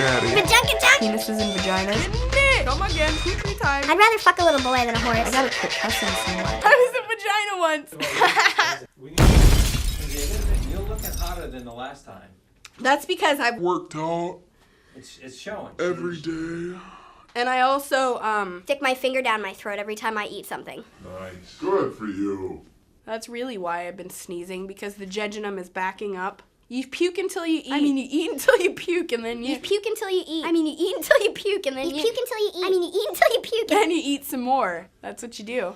daddy. Penises and vaginas. Come again, 2, 3 times. I'd rather fuck a little boy than a horse. I gotta quit cussing so much. I was a vagina once. You're looking hotter than the last time. That's because I've Worked out It's showing. every day. and I also Stick my finger down my throat every time I eat something. Nice. Good for you. that's really why I've been sneezing, because the jejunum is backing up. You puke until you eat. I mean, you eat until you puke, and then You puke until you eat. I mean, you eat until you puke, and then you puke until you eat. I mean, you eat until you puke. then you eat some more. That's what you do.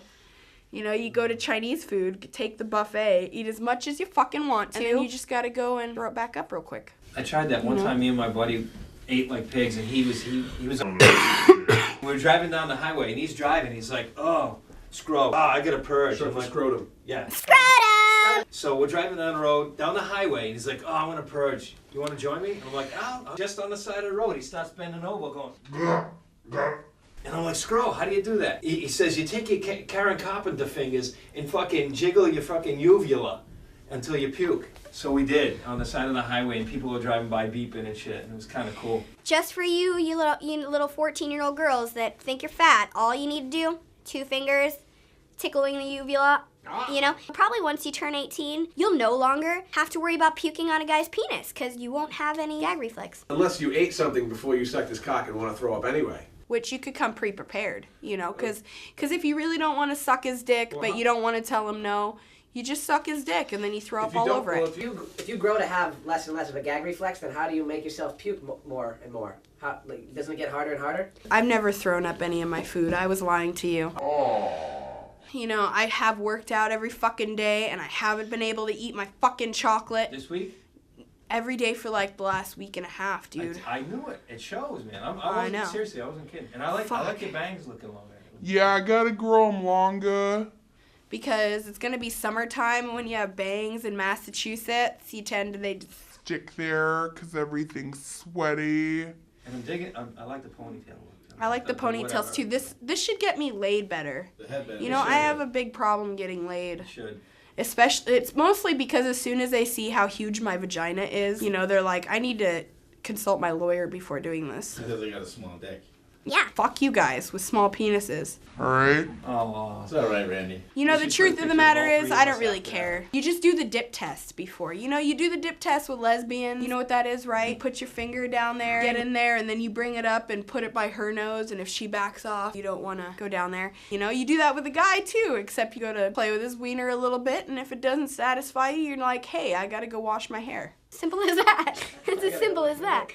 You know, you go to Chinese food, take the buffet, eat as much as you fucking want to, and then you just gotta go and throw it back up real quick. I tried that one time. Me and my buddy ate like pigs, and he was. We were driving down the highway, and he's driving. He's like, "Oh, scrub. I got a purge." I'm like, scrotum. Yeah. Scrotum! So we're driving down the road, down the highway, and he's like, "Oh, I want to purge. You want to join me?" And I'm like, "Oh, I'm just on the side of the road." He starts bending over, going. And I'm like, Scro, how do you do that? He says, you take your Karen Carpenter fingers and fucking jiggle your fucking uvula until you puke. So we did on the side of the highway, and people were driving by beeping and shit, and it was kind of cool. Just for you little 14-year-old girls that think you're fat, all you need to do, 2 fingers, tickling the uvula, you know? Probably once you turn 18, you'll no longer have to worry about puking on a guy's penis, because you won't have any gag reflex. Unless you ate something before you sucked his cock and want to throw up anyway. Which you could come pre-prepared, you know, because if you really don't want to suck his dick, but you don't want to tell him no, you just suck his dick and then you throw up all over it. If you grow to have less and less of a gag reflex, then how do you make yourself puke more and more? How, like, doesn't it get harder and harder? I've never thrown up any of my food. I was lying to you. You know, I have worked out every fucking day, and I haven't been able to eat my fucking chocolate This week? every day for like the last week and a half, dude. I knew it. It shows, man. I know. Seriously, I wasn't kidding. And I like your bangs looking longer. Yeah, I gotta grow them longer. Because it's gonna be summertime when you have bangs in Massachusetts. You tend to they just Stick there because everything's sweaty. And I'm digging. I like the ponytail look. I like the ponytails too. This should get me laid better. The headband. You know, I have a big problem getting laid. It should. Especially, it's mostly because as soon as they see how huge my vagina is, you know, they're like, I need to consult my lawyer before doing this. Because they got a small dick. Yeah. Fuck you guys with small penises. Alright? Oh, It's alright, Randy. You know, You the should truth put of the pictures matter of all is, three I of don't us really after care. You just do the dip test before. You know, you do the dip test with lesbians. You know what that is, right? You put your finger down there, get in there, and then you bring it up and put it by her nose, and if she backs off, you don't want to go down there. You know, you do that with a guy, too, except you go to play with his wiener a little bit, and if it doesn't satisfy you, you're like, hey, I gotta go wash my hair. Simple as that. It's as simple as that.